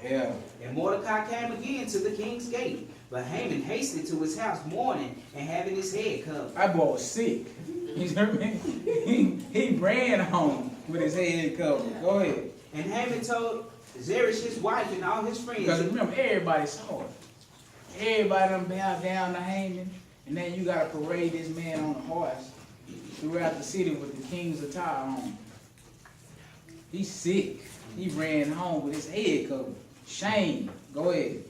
Yeah. And Mordecai came again to the king's gate. But Haman hasted to his house mourning and having his head covered. That boy was sick. He ran home with his head covered. Go ahead. And Haman told Zeresh his wife and all his friends. Because remember, everybody saw it. Everybody done bowed down to Haman. And then you got to parade this man on a horse throughout the city with the king's attire on. He's sick. He ran home with his head covered. Shame. Go ahead.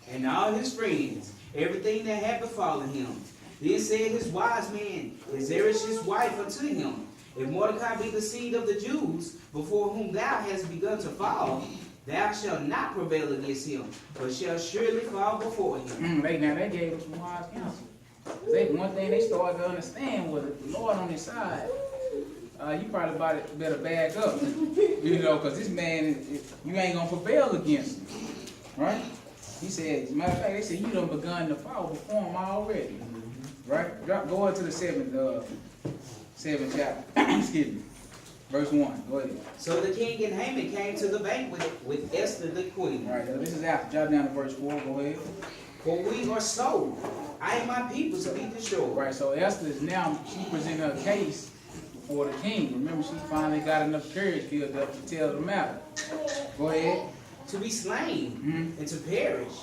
And all his friends, everything that had befallen him. Then said his wise men, and Zeresh his wife unto him, if Mordecai be the seed of the Jews, before whom thou hast begun to fall, thou shalt not prevail against him, but shalt surely fall before him. They gave him some wise counsel. One thing they started to understand was that the Lord on his side. You probably better back up, because this man, you ain't gonna prevail against him, right? He said, as a matter of fact, they said you done begun to fall before him already, right? Go into the seventh chapter, excuse me, verse 1. Go ahead. So the king and Haman came to the banquet with Esther the queen. Right. This is after. Drop down to verse 4. Go ahead. For we are sold, I and my people to be destroyed. Right. So Esther is now, she presented her case for the king. Remember, she finally got enough courage built up to tell the matter. Go ahead. To be slain and to perish.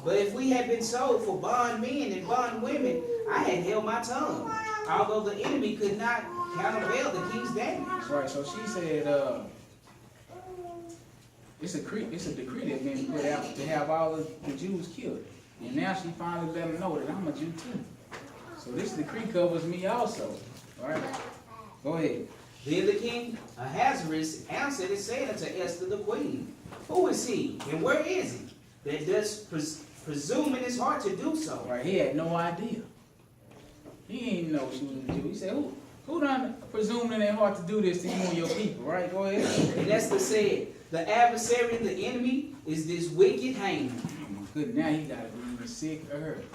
But if we had been sold for bond men and bond women, I had held my tongue, although the enemy could not countervail the king's damage. Right. So she said, it's a decree that's been put out to have all of the Jews killed, and now she finally let them know that I'm a Jew too. So this decree covers me also. All right. Go ahead. Then the king Ahasuerus answered and said unto Esther the queen, who is he, and where is he, that does presume in his heart to do so? Right, he had no idea. He didn't know she was a Jew. He said, who done presumed in their heart to do this to you and your people? Right, go ahead. And Esther said, the adversary of the enemy is this wicked Haman. Oh my goodness, now he got to be even sick or hurt.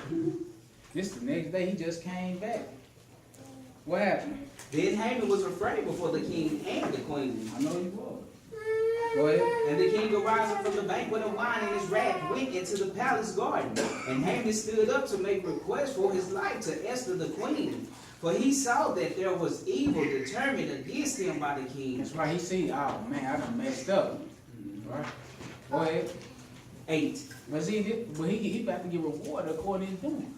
This the next day, he just came back. What happened? Then Haman was afraid before the king and the queen. I know he was. Go ahead. And the king arising from the banquet of wine in his wrath went into the palace garden. And Haman stood up to make request for his life to Esther the queen. For he saw that there was evil determined against him by the king. That's right. He see, oh man, I done messed up. Right. Go ahead. 8. But see, he about to get rewarded according to his doing.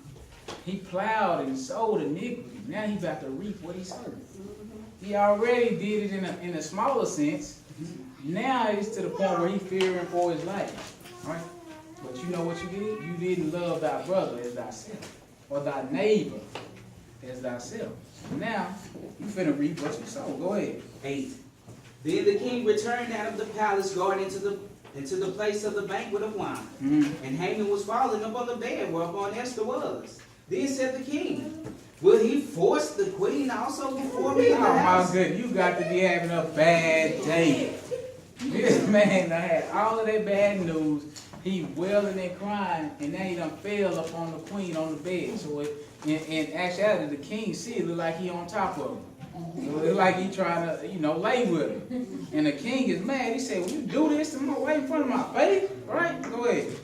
He plowed and sowed iniquity. Now he about to reap what he sowed. He already did it in a smaller sense. Now it's to the point where he's fearing for his life. Right? But you know what you did? You didn't love thy brother as thyself, or thy neighbor as thyself. Now you finna reap what you sow. Go ahead. 8. Then the king returned out of the palace garden into the place of the banquet of wine. And Haman was fallen upon the bed whereupon Esther was. Then said the king, will he force the queen also before me in the house? Oh my goodness, you got to be having a bad day. This man done had all of that bad news. He wailing and crying, and now he done fell upon the queen on the bed. So in actuality, the king see it look like he on top of him. It look like he trying to, lay with him. And the king is mad. He said, will you do this to my wife in front of my face? Right? Go ahead.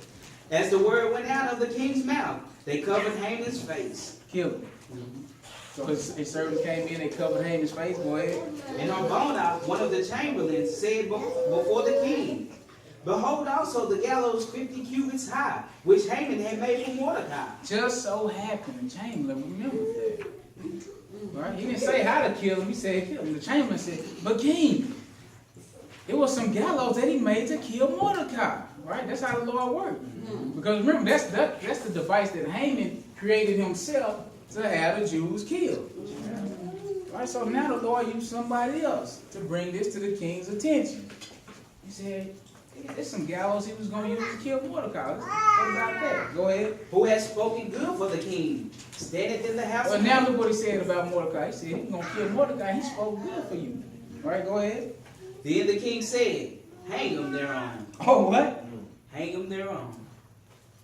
As the word went out of the king's mouth, they covered Haman's face. Kill him. So his servants came in, they covered Haman's face. Go ahead. And Arbona, one of the chamberlains, said before the king, behold also the gallows 50 cubits high, which Haman had made for Mordecai. Just so happened, the chamberlain remembered that. Right? He didn't say how to kill him, he said kill him. The chamberlain said, but king, it was some gallows that he made to kill Mordecai. Right? That's how the Lord worked. Because remember, that's the device that Haman created himself to have the Jews killed. Right? So now the Lord used somebody else to bring this to the king's attention. He said, there's some gallows he was going to use to kill Mordecai. What about that? Go ahead. Who has spoken good for the king, standeth in the house Well, of now look what he said about Mordecai. He said he's going to kill Mordecai. He spoke good for you. All right, go ahead. Then the king said, hang him thereon. Oh, what? Hang him thereon.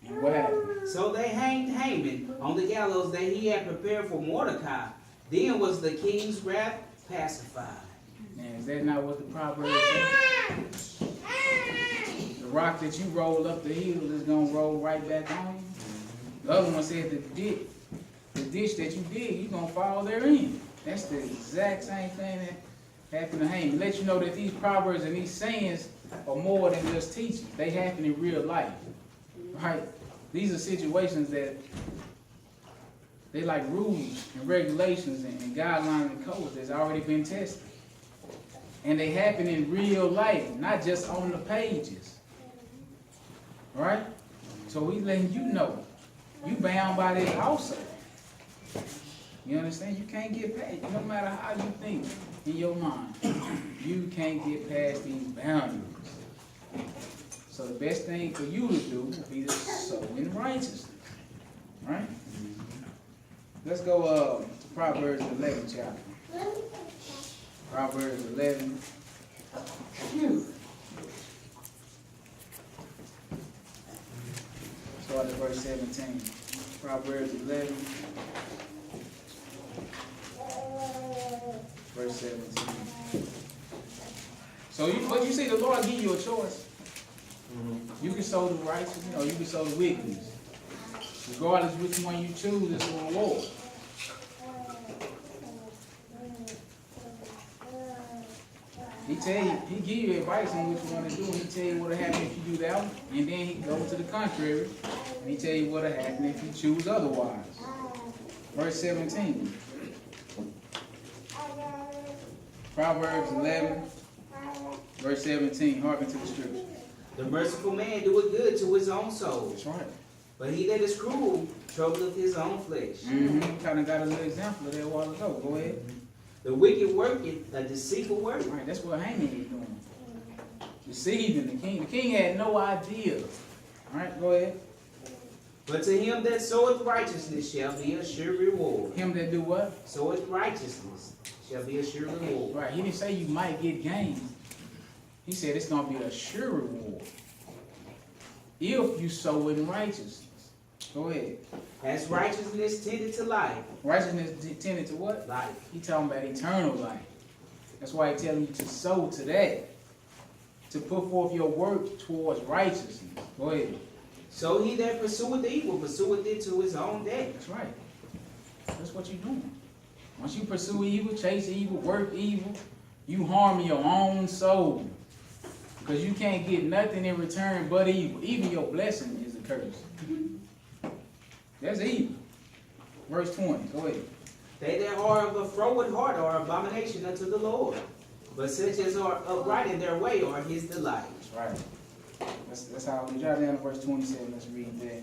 And what happened? So they hanged Haman on the gallows that he had prepared for Mordecai. Then was the king's wrath pacified. Man, is that not what the Proverbs say? The rock that you roll up the hill is gonna roll right back on you. The other one said the ditch that you dig, you're gonna fall therein. That's the exact same thing that happened to Haman. Let you know that these proverbs and these sayings are more than just teaching. They happen in real life. Right? These are situations that they like rules and regulations and guidelines and codes that's already been tested. And they happen in real life, not just on the pages. Right? So we letting you know. You bound by this also. You understand? You can't get past, no matter how you think in your mind, you can't get past these boundaries. So the best thing for you to do would be to sow in righteousness. Right? Let's go to Proverbs 11 chapter. Proverbs 11. Start at verse 17. Proverbs 11. Verse 17. So but you see, the Lord give you a choice. You can sow the righteousness or you can sow the wickedness. Regardless which one you choose, it's a reward. He give you advice on which one to do, and he tell you what'll happen if you do that one, and then he goes to the contrary, and he tell you what'll happen if you choose otherwise. Verse 17. Proverbs 11, verse 17. Hearken to the scripture. The merciful man doeth good to his own soul. That's right. But he that is cruel troubleth his own flesh. Kind of got a little example of that a while ago. Go ahead. The wicked worketh a deceitful work. Right, that's what Haman is doing. Deceiving the king. The king had no idea. All right, go ahead. But to him that soweth righteousness shall be a sure reward. Him that do what? Soweth righteousness shall be a sure reward. Right, he didn't say you might get gain. He said it's going to be a sure reward if you sow in righteousness. Go ahead. As righteousness tended to life. Righteousness tended to what? Life. He talking about eternal life. That's why he telling you to sow to that. To put forth your work towards righteousness. Go ahead. So he that pursueth evil pursueth it to his own death. That's right. That's what you're doing. Once you pursue evil, chase evil, work evil, you harm your own soul. Because you can't get nothing in return but evil. Even your blessing is a curse. That's evil. Verse 20. Go ahead. They that are of a froward heart are abomination unto the Lord. But such as are upright in their way are his delight. That's right. That's how we drop down to verse 27. Let's read that.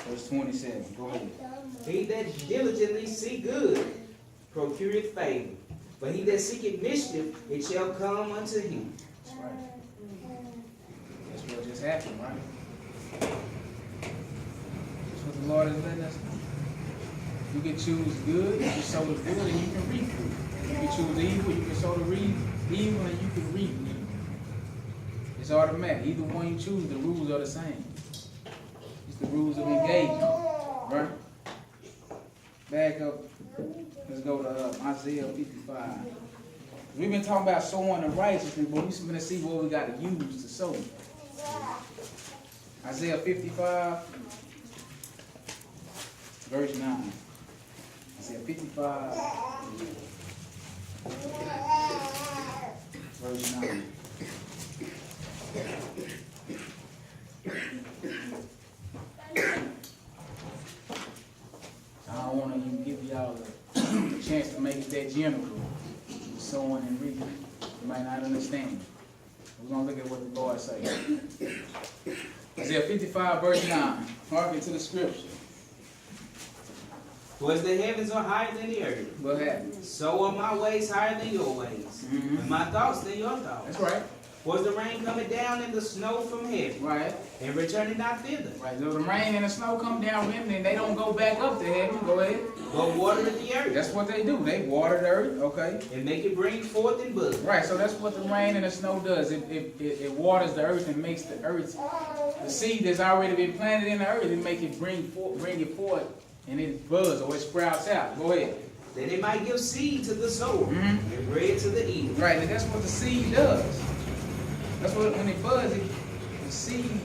Verse 27. Go ahead. He that diligently seek good procureth favor. But he that seeketh mischief, it shall come unto him. That's right. That's what just happened, right? That's what the Lord is letting us know. You can choose good, you can sow the good, and you can reap good. You can choose evil, you can sow the evil, and you can reap evil. It's automatic. Either one you choose, the rules are the same. It's the rules of engagement, right? Back up. Let's go to Isaiah 55. We've been talking about sowing the righteousness, but we're going to see what we got to use to sow. Isaiah 55, verse 9. Isaiah 55, verse 9. I don't want to even give y'all a chance to make it that general. Sowing and reaping. You might not understand. We're going to look at what the Lord says. Isaiah 55, verse 9. Hearken to the scripture. For as the heavens are higher than the earth, What happened? so are my ways higher than your ways, and my thoughts than your thoughts. That's right. Was the rain coming down and the snow from heaven, Right. and returning not thither? Right. So the rain and the snow come down from heaven and they don't go back up to heaven. Go ahead. But watereth the earth, That's what they do. They water the earth. Okay. and make it bring forth and bud. Right. So that's what the rain and the snow does. It waters the earth and makes the earth, the seed that's already been planted in the earth, and make it bring it forth, and it buds or it sprouts out. Go ahead. That it might give seed to the sower, and bread to the eater. Right. And that's what the seed does. That's what when it buds, the seed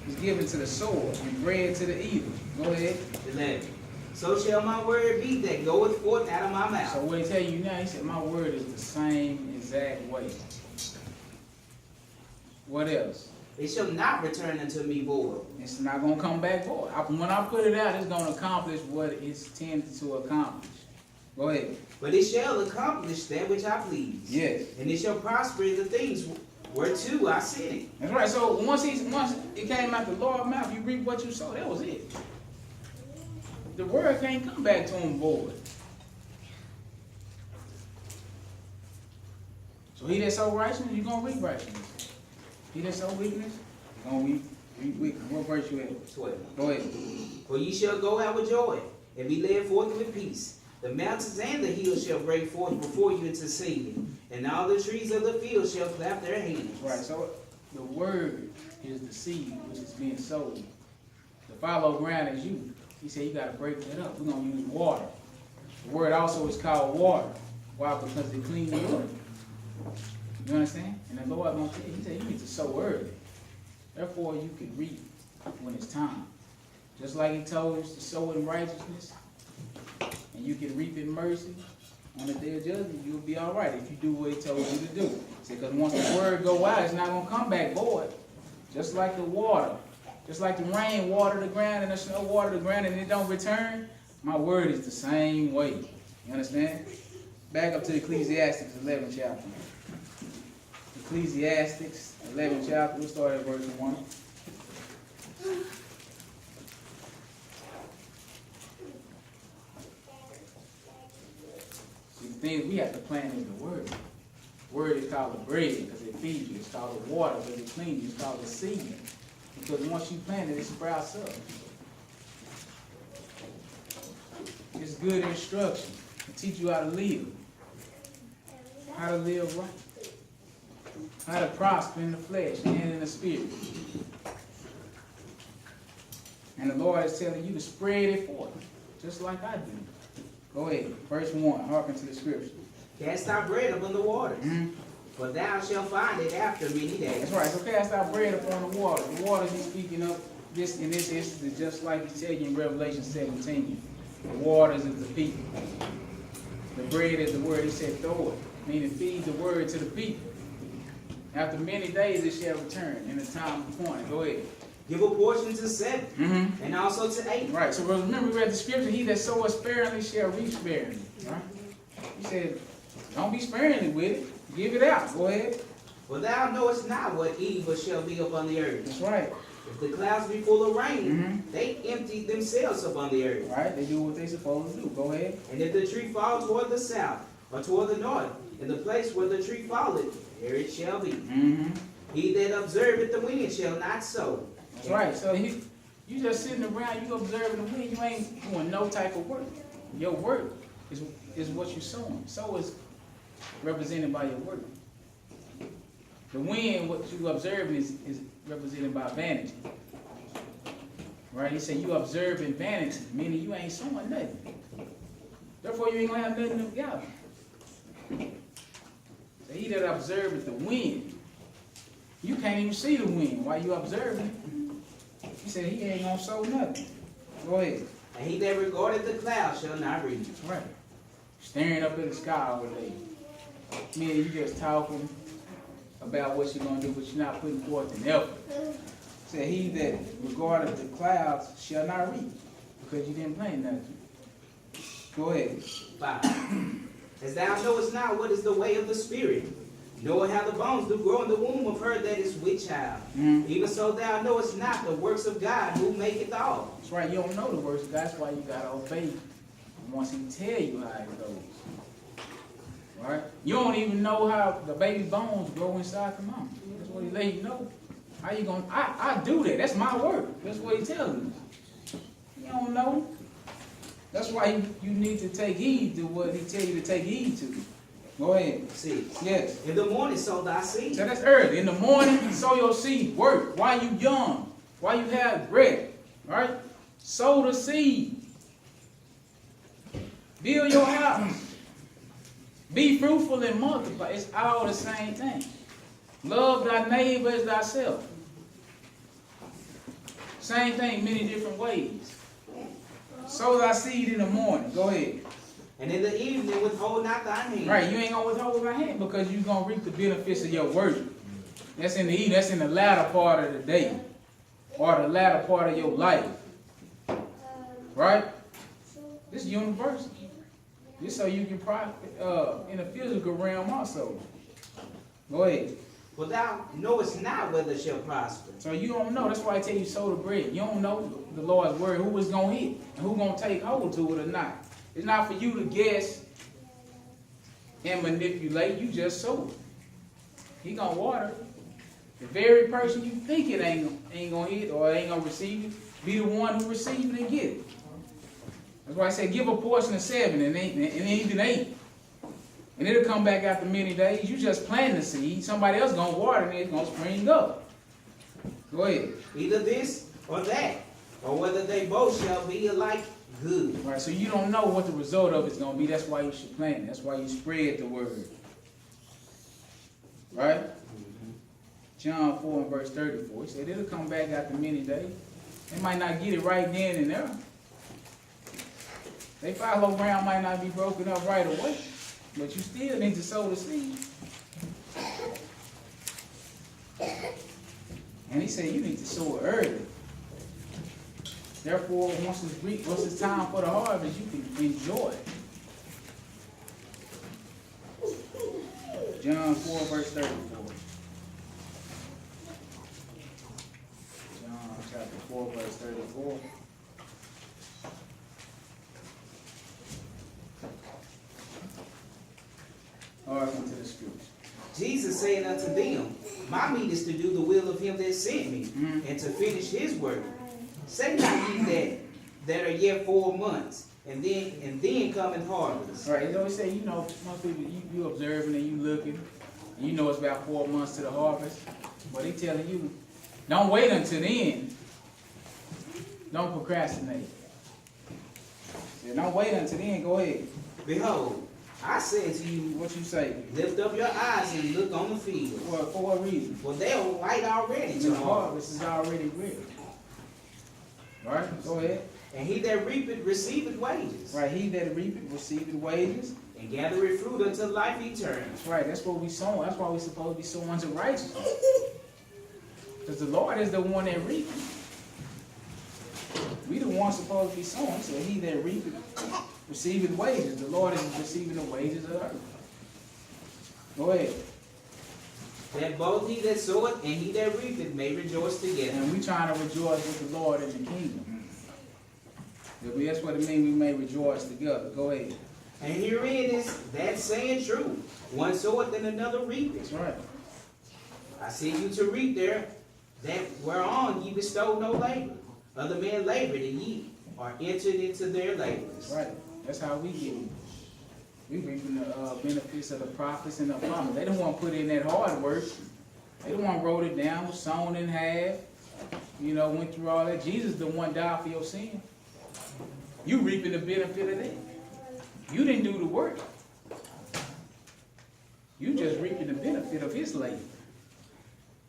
is given to the sower and bread to the eater. Go ahead. 11. So shall my word be that goeth forth out of my mouth. So what he tell you now, he said, my word is the same exact way. What else? It shall not return unto me void. It's not going to come back void. When I put it out, it's going to accomplish what it's tended to accomplish. Go ahead. But it shall accomplish that which I please. Yes. And it shall prosper in the things whereto I sent it. That's right. So once it came out the Lord's mouth, you reap what you sow. That was it. The word can't come back to him void. So he that sow righteousness, you're going to reap righteousness. He that sow weakness, you're going to reap weakness. What verse you at? 12. Go ahead. For ye shall go out with joy, and be led forth with peace. The mountains and the hills shall break forth before you into singing, and all the trees of the field shall clap their hands. Right, so the word is the seed which is being sowed. The fallow ground is you. He said you got to break that up. We're going to use water. The word also is called water. Why? Because it cleans the earth. You understand? And the Lord going to tell you, he said you need to sow early. Therefore you can reap when it's time. Just like he told us to sow in righteousness, and you can reap in mercy, on the day of judgment, you'll be all right if you do what he told you to do. See, because once the word go out, it's not going to come back void. Just like the water. Just like the rain water the ground and the snow water the ground and it don't return, my word is the same way. You understand? Back up to Ecclesiastes 11 chapter. Ecclesiastes 11 chapter, we'll start at verse 1. See, the thing we have to plant is the word. The word is called the bread because it feeds you. It's called the water because it cleans you. It's called the seed. Because once you plant it, it sprouts up. It's good instruction to teach you how to live. How to live right. How to prosper in the flesh and in the spirit. And the Lord is telling you to spread it forth, just like I do. Go ahead. Verse 1. Hearken to the scripture. Cast thy bread upon the waters, for thou shalt find it after many days. That's right. So cast our bread upon the water. The waters he's speaking of this in this instance is just like he tells you in Revelation 17. The waters is the people. The bread is the word. He said, throw it. Meaning feed the word to the people. After many days it shall return in the time appointed. Go ahead. Give a portion to 7, and also to 8. Right. So remember we read the scripture, he that soweth sparingly shall reap sparingly. Right? He said, don't be sparingly with it. Give it out. Go ahead. For thou knowest not what evil shall be upon the earth. That's right. If the clouds be full of rain, they empty themselves upon the earth. Right. They do what they supposed to do. Go ahead. And if the tree fall toward the south, or toward the north, in the place where the tree falleth, there it shall be. He that observeth the wind shall not sow. That's right. So you just sitting around, you observing the wind, you ain't doing no type of work. Your work is what you're sowing. Sow is represented by your work. The wind, what you observing is represented by vanity. Right? He said you observing vanity, meaning you ain't sowing nothing. Therefore you ain't gonna have nothing to gather. So he that observeth the wind, you can't even see the wind while you observing it. He said he ain't gonna sow nothing. Go ahead. And he that regardeth the clouds shall not reap. That's right. Staring up at the sky all day. Meaning you just talking about what you're gonna do, but you're not putting forth an effort. Said he that regardeth the clouds shall not reap, because you didn't plant nothing. Go ahead. 5. As thou knowest not what is the way of the Spirit, nor how the bones do grow in the womb of her that is with child. Even so thou knowest not the works of God who maketh all. That's right, you don't know the works of God, that's why you gotta obey once he tell you how it goes. Right? You don't even know how the baby bones grow inside the mom. That's what he let you know. How you gonna I do that. That's my work. That's what he telling us. You don't know. That's why you need to take heed to what he tell you to take heed to. Go ahead. 6. Yes. In the morning sow thy seed. So that's early. In the morning, sow your seed. Work. While you young. While you have breath. Right? Sow the seed. Build your house. Be fruitful and multiply. It's all the same thing. Love thy neighbor as thyself. Same thing, many different ways. Sow thy seed in the morning. Go ahead. And in the evening withhold not thine hand. Right, you ain't gonna withhold thy hand because you're gonna reap the benefits of your work. That's in the evening, that's in the latter part of the day. Or the latter part of your life. Right? This is universal. This so you can profit in the physical realm also. Go ahead. For thou knowest not whether shall prosper. So you don't know. That's why I tell you sow the bread. You don't know the Lord's word, who is going to hit and who going to take hold to it or not. It's not for you to guess and manipulate. You just sow it. He going to water it. The very person you think it ain't going to hit or ain't going to receive it, be the one who receive it and get it. That's why I say give a portion of 7 and even 8. And it'll come back after many days. You just plant the seed. Somebody else going to water it and it's going to spring up. Go ahead. Either this or that, or whether they both shall be alike good. Right, so you don't know what the result of it's going to be. That's why you should plant it. That's why you spread the word. Right? John 4 and verse 34. He said it'll come back after many days. They might not get it right then and there. They fallow ground might not be broken up right away. But you still need to sow the seed. And he said you need to sow it early. Therefore, once it's time for the harvest, you can enjoy it. John 4 verse 34. John chapter 4 verse 34. All right, into the scripture. Jesus said unto them, my meat is to do the will of him that sent me, and to finish his work. Say not ye that are yet 4 months, and then cometh harvest. All right, they always say, you know, most people, you observing and you looking, and you know it's about 4 months to the harvest. But they telling you, don't wait until then. Don't procrastinate. Yeah, don't wait until then, go ahead. Behold, I say to you, What you say? lift up your eyes and look on the field. For what reason? For they are white already The to harvest. harvest is already ready. All right, go ahead. And he that reapeth receiveth wages, Right, he that reapeth receiveth wages. and gathereth fruit unto life eternal. That's right, that's what we sow. That's why we supposed to be sowing to righteousness. Because the Lord is the one that reapeth. We the ones supposed to be sowing. So he that reapeth receiveth wages. The Lord is receiving the wages of earth. Go ahead. That both he that soweth and he that reapeth may rejoice together. And we trying to rejoice with the Lord in the kingdom. That's what it means we may rejoice together. Go ahead. And herein is that saying true. One soweth and another reapeth. That's right. I send you to reap there, that whereon ye bestow no labor. Other men labored, and ye are entered into their labors. That's right. That's how we get it. We reaping the benefits of the prophets and the prophets. They don't want to put in that hard work. They don't want to wrote it down, was sown in half. You know, went through all that. Jesus the one died for your sin. You reaping the benefit of that. You didn't do the work. You just reaping the benefit of his labor.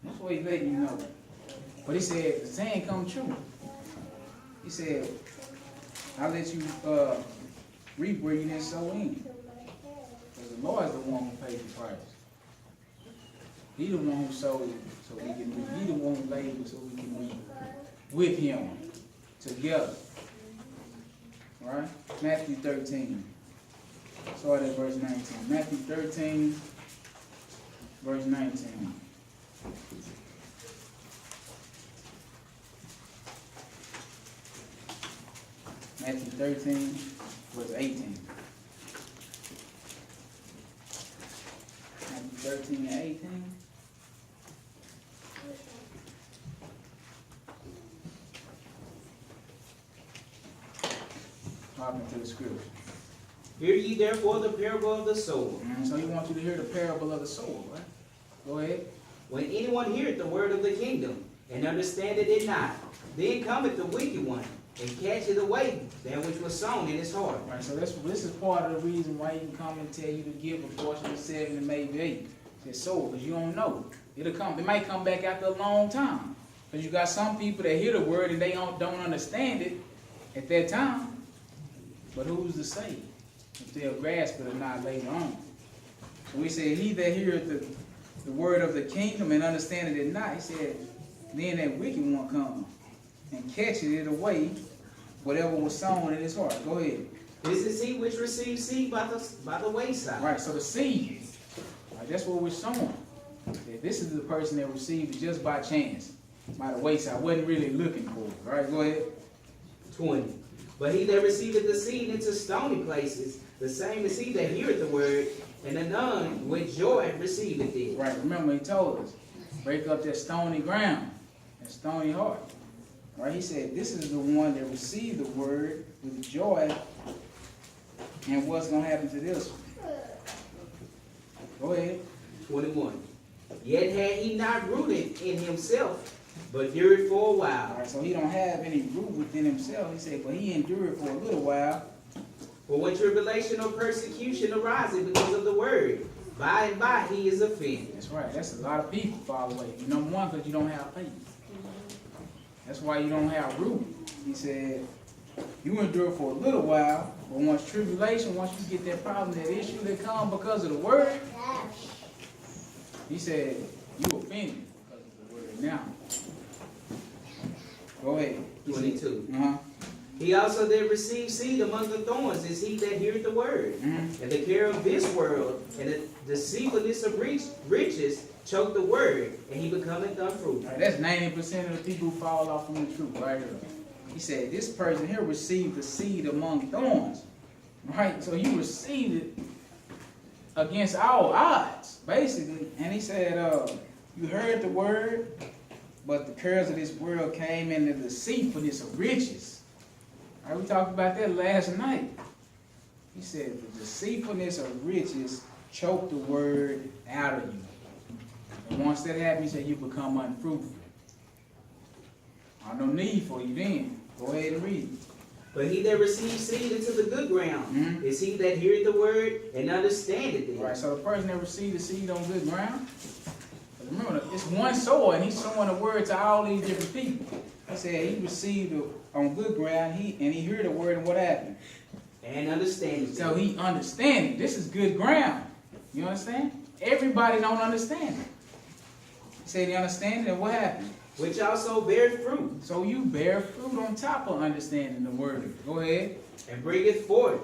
That's what he's letting you know. But he said, the saying come true. He said, I'll let you reap where you didn't sow in. Because the Lord is the one who pays the price. He the one who sowed so we can reap. He the one who labored so we can reap with him together. All right? Matthew 13. Start at verse 19. Matthew 13, verse 19. Matthew 13, verse 18. Matthew 13 and 18. Talking to the scripture. Hear ye therefore the parable of the sower. So he wants you to hear the parable of the sower, right? Go ahead. When anyone heareth the word of the kingdom, and understandeth it not, then cometh the wicked one, and catcheth away that which was sown in his heart. Right, so this is part of the reason why he can come and tell you to give a portion of 7 and maybe 8. He said, sow, because you don't know. It'll come. It might come back after a long time. Because you got some people that hear the word and they don't understand it at that time. But who's to say if they'll grasp it or not later on? So we said, he that heareth the word of the kingdom and understandeth it not, he said, then that wicked one come and catcheth it away, whatever was sown in his heart. Go ahead. This is he which receives seed by the wayside. Right, so the seed, right, that's what we're sowing. This is the person that received it just by chance, by the wayside. Wasn't really looking for it. Right, go ahead. 20. But he that receiveth the seed into stony places, the same is he that heareth the word, and anon with joy receiveth it. Right, remember he told us, break up that stony ground, that stony heart. Right, he said, this is the one that received the word with joy. And what's going to happen to this one? Go ahead. 21. Yet had he not rooted in himself, but endured for a while. All right, so he don't have any root within himself. He said, but he endured for a little while. For when tribulation or persecution arises because of the word, by and by he is offended. That's right. That's a lot of people fall away. Number one, because you don't have faith. That's why you don't have root. He said, you endure for a little while, but once tribulation, once you get that problem, that issue that come because of the word, he said, you offended because of the word. Now, go ahead. 22. He also that receives seed among the thorns is he that heareth the word. And the care of this world and the deceitfulness of riches choke the word, and he becometh unfruitful. Right, that's 90% of the people who fall off from the truth right here. He said, this person here received the seed among thorns. Right? So you received it against all odds, basically. And he said, you heard the word, but the cares of this world came in the deceitfulness of riches. Right, we talked about that last night. He said, the deceitfulness of riches choked the word out of you. And once that happens, he said, you become unfruitful. I no need for you then. Go ahead and read it. But he that receives seed into the good ground is he that heareth the word and understandeth it. Right, so the person that received the seed on good ground, remember, it's one sower, and he's sowing the word to all these different people. He said he received it on good ground, and he heard the word, and what happened? And understandeth it. So he understands. This is good ground. You understand? Everybody don't understand it. He said he understands it, and what happened? Which also beareth fruit. So you bear fruit on top of understanding the word. Go ahead. And bringeth forth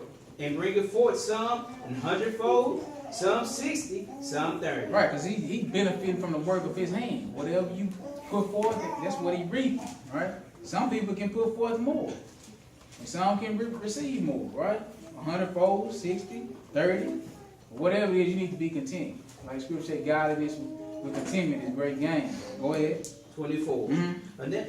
some 100-fold, some 60, some 30. Right, because he benefiting from the work of his hand. Whatever you put forth, that's what he reaps. Right? Some people can put forth more. And some can receive more, right? 100-fold, 60, 30. Whatever it is, you need to be content. Like Scripture said, godliness with contentment is great gain. Go ahead. 24.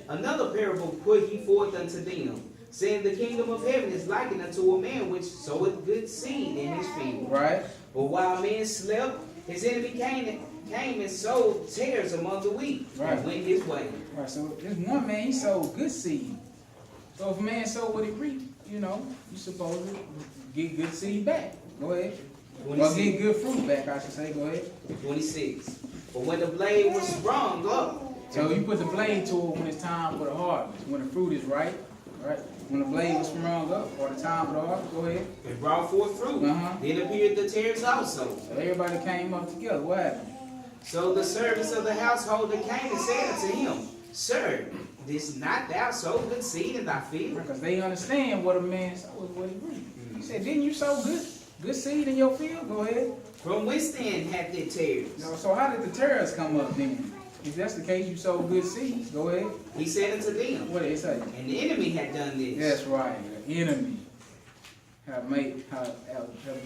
Another parable put he forth unto them, saying, the kingdom of heaven is likened unto a man which soweth good seed in his field. Right. But while men slept, his enemy came and sowed tares among the wheat, and went his way. Right, so this one man, he sowed good seed. So if a man sowed what he reaped, you supposed to get good seed back. Go ahead. Well, get good fruit back, I should say. Go ahead. 26. But when the blade was sprung up, so you put the blade to it when it's time for the harvest, when the fruit is ripe, right? When the blade was sprung up, or the time for the harvest, go ahead. It brought forth fruit. Then appeared the tares also. So everybody came up together. What happened? So the servants of the householder came and said unto him, Sir, didst not thou sow good seed in thy field? Because they understand what a man sows, what he reaps. He said, didn't you sow good seed in your field? Go ahead. From whence then hath it tares? So how did the tares come up then? If that's the case, you sowed good seeds. Go ahead. He said unto them, what did he say? And the enemy had done this. That's right. The enemy have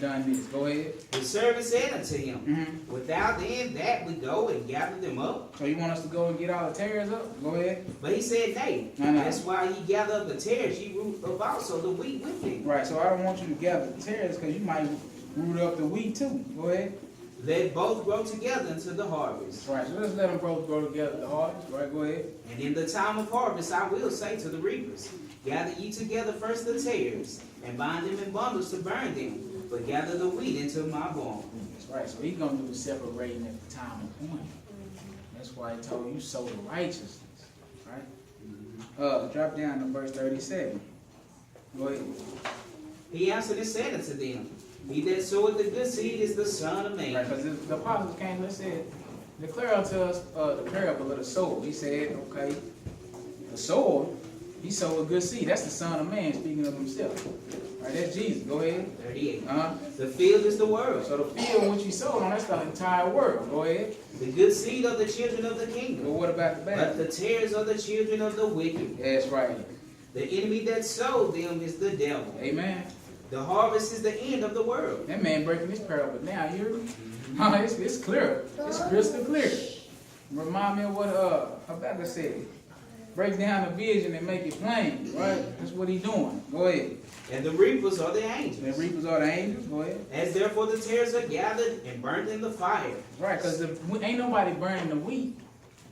done this. Go ahead. The servant said unto him, Without then that we go and gather them up. So you want us to go and get all the tares up? Go ahead. But he said, Nay. No. That's why ye gather up the tares, ye root up also the wheat with them. Right. So I don't want you to gather the tares because you might root up the wheat too. Go ahead. Let both grow together until the harvest. Right, so let's let them both grow together at the harvest. Right, go ahead. And in the time of harvest I will say to the reapers, Gather ye together first the tares, and bind them in bundles to burn them, but gather the wheat into my barn. That's right, so he's going to do the separating at the time of point. That's why he told you sow the righteousness, right? Drop down to verse 37. Go ahead. He answered and said unto them, He that soweth the good seed is the Son of Man. Right, because the apostles came and said, declare unto us the parable of the sower. He said, okay, the sower, he sowed a good seed. That's the Son of Man speaking of himself. Right, that's Jesus. Go ahead. 38. The field is the world. So the field which he sowed on, that's the entire world. Go ahead. The good seed of the children of the kingdom. Well, what about the bad? But the tares are the children of the wicked. That's right. The enemy that sowed them is the devil. Amen. The harvest is the end of the world. That man breaking this parable now, you hear me? It's clear. It's crystal clear. Remind me of what Habakkuk said. Break down the vision and make it plain, right? That's what he's doing. Go ahead. And the reapers are the angels. The reapers are the angels. Go ahead. As therefore the tares are gathered and burnt in the fire. Right, because ain't nobody burning the wheat.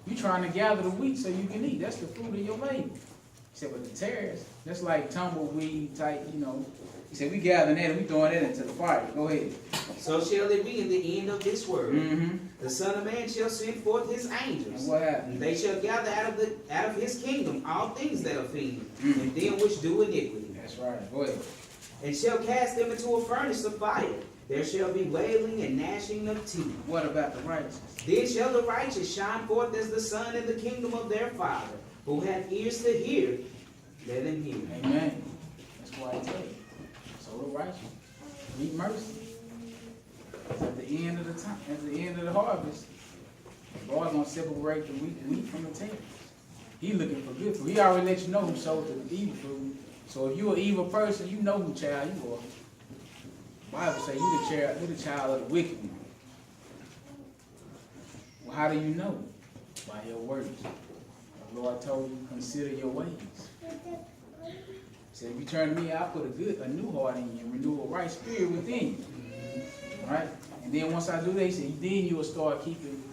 You trying to gather the wheat so you can eat. That's the fruit of your labor. He said, but the tares, that's like tumbleweed type, you know. He said, we gathering that and we throwing that into the fire. Go ahead. So shall it be in the end of this world. Mm-hmm. The Son of Man shall send forth his angels. And what happened? And they shall gather out of his kingdom all things that offend, and them which do iniquity. That's right. Go ahead. And shall cast them into a furnace of fire. There shall be wailing and gnashing of teeth. What about the righteous? Then shall the righteous shine forth as the sun in the kingdom of their Father. Who hath ears to hear, let him hear. Amen. That's why I tell you. So the righteous. Reap mercy. At the end of the time, at the end of the harvest, the Lord's gonna separate the wheat from the tares. He looking for good fruit. He already let you know who sowed the evil fruit. So if you're an evil person, you know who child you are. The Bible say you're the child of the wicked one. Well, how do you know? By your works. The Lord told you, consider your ways. He said, if you turn to me, I'll put a new heart in you and renew a right spirit within you. Right? And then once I do that, he said, then you will start keeping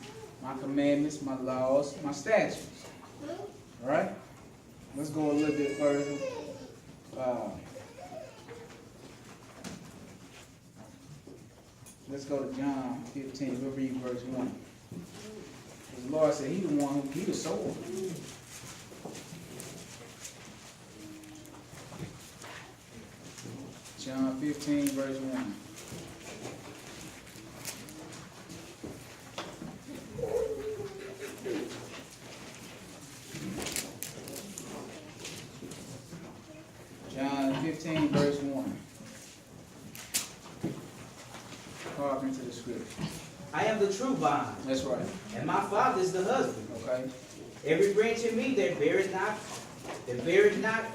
my commandments, my laws, my statutes. All right? Let's go a little bit further. Let's go to John 15. We'll read verse 1. The Lord said, He the one who He the sower. John 15, verse 1. John 15, verse 1. According to the scripture. I am the true vine, That's right. and my Father is the husband. Okay. Every branch in me that beareth not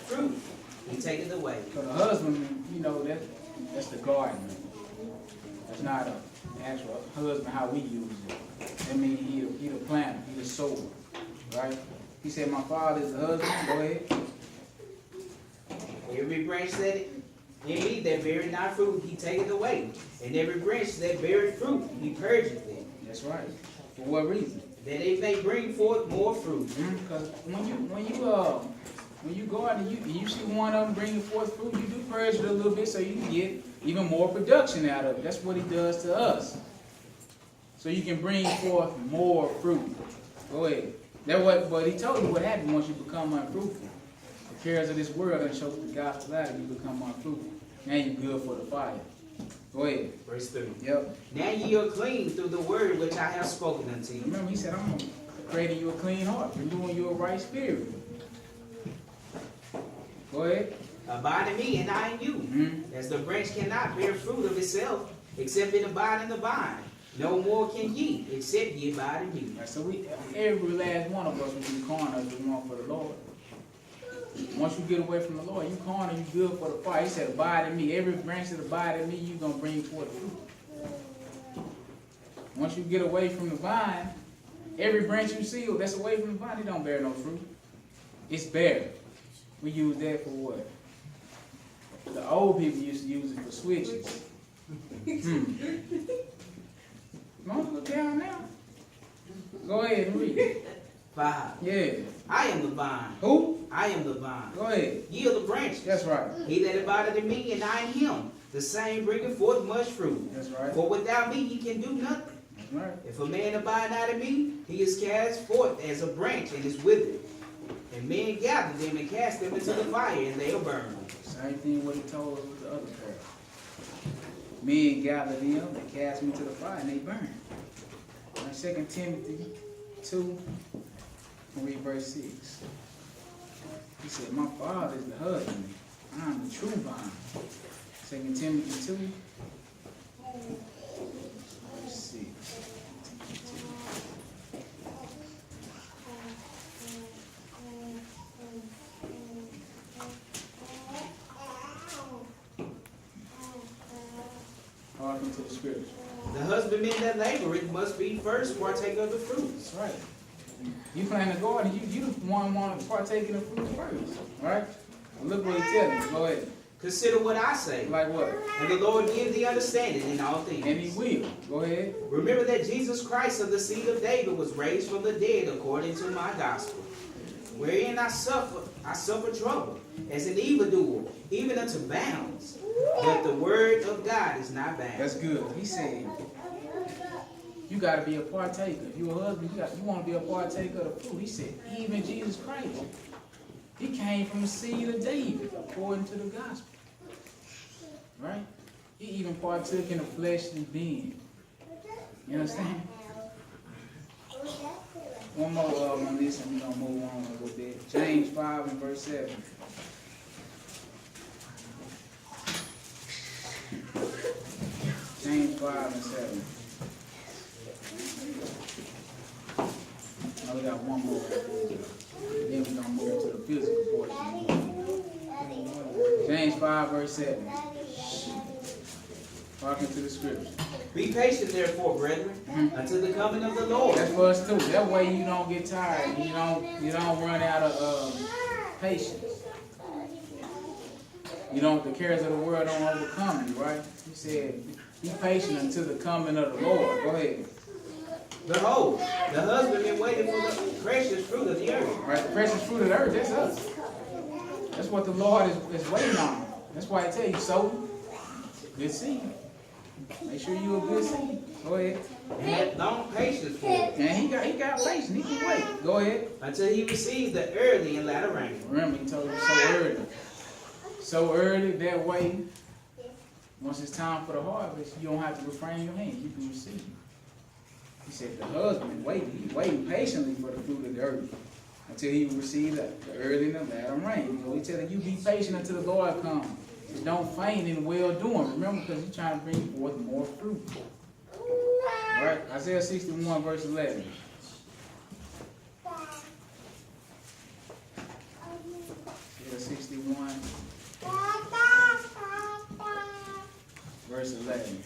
fruit, he taketh away. So the husband, you know, that's the gardener. That's not an actual husband how we use it. That means he the planter, he the sower. Right? He said, my Father is the husband. Go ahead. Every branch that in me that beareth not fruit, he taketh away. And every branch that beareth fruit, he purgeth it. That's right. For what reason? That it may bring forth more fruit. Because when you go out and you see one of them bringing forth fruit, you do purge it a little bit so you can get even more production out of it. That's what he does to us. So you can bring forth more fruit. Go ahead. But he told you what happened once you become unfruitful. The cares of this world and choke the gospel out and you become unfruitful. Now you're good for the fire. Go ahead. Verse 3. Yep. Now ye are clean through the word which I have spoken unto you. Remember, he said, I'm creating you a clean heart, renewing you a right spirit. Go ahead. Abide in me and I in you. As the branch cannot bear fruit of itself, except it abide in the vine. No more can ye, except ye abide in me. Right, so every last one of us will be carnal as we want for the Lord. Once you get away from the Lord, you carnal, you good for the fire. He said, abide in me. Every branch that abide in me, you're going to bring forth fruit. Once you get away from the vine, every branch you see that's away from the vine, it don't bear no fruit. It's bare. We use that for what? The old people used to use it for switches. Don't look down now. Go ahead and read. 5. Yeah. I am the vine. Who? I am the vine. Go ahead. Ye are the branches. That's right. He that abideth in me and I in him, the same bringeth forth much fruit. That's right. For without me ye can do nothing. Right. If a man abide not in me, he is cast forth as a branch and is withered. And men gather them and cast them into the fire, and they will burn. Same thing what he told us with the other parable. Men gather them, they cast them into the fire, and they burn. Now, 2 Timothy 2, read verse 6. He said, my father is the husband, I am the true vine. 2 Timothy 2, verse 6. Hearken to the scripture. The husbandman that laboreth must be first partake of the fruits. That's right. You plant a garden, you the one want to partake in the fruit first. Right? Look what he's telling you. Go ahead. Consider what I say. Like what? And the Lord give thee understanding in all things. And he will. Go ahead. Remember that Jesus Christ of the seed of David was raised from the dead according to my gospel, wherein I suffer trouble, as an evildoer, even unto bounds. But the word of God is not bound. That's good. He said, you got to be a partaker. If you're a husband, you want to be a partaker of the fruit. He said, even Jesus Christ, he came from the seed of David, according to the gospel. Right? He even partook in a fleshly being. You understand? One more on this, and we're going to move on a little bit. James 5 and verse 7. James 5 and 7. Now we got one more. Then we're going to move to the physical portion. James 5 verse 7. Talking to the scripture. Be patient, therefore, brethren, until the coming of the Lord. That's for us too. That way you don't get tired. You don't run out of patience. The cares of the world don't overcome you, right? He said, be patient until the coming of the Lord. Go ahead. Behold, the husbandman waited for the precious fruit of the earth. Right, the precious fruit of the earth, that's us. That's what the Lord is waiting on. That's why I tell you, sow good seed. Make sure you're a good seed. Go ahead. And had long patience for it. And he got patience. He can wait. Go ahead. Until he received the early and latter rain. Remember, he told you so early. So early, that way, once it's time for the harvest, you don't have to refrain your hand. You can receive. He said the husband he's waiting patiently for the fruit of the earth until he receives the early and the latter rain. He's telling you, be patient until the Lord comes. Don't faint in well-doing. Remember, because he's trying to bring forth more fruit. Right? Isaiah 61 verse 11. Isaiah 61 verse 11.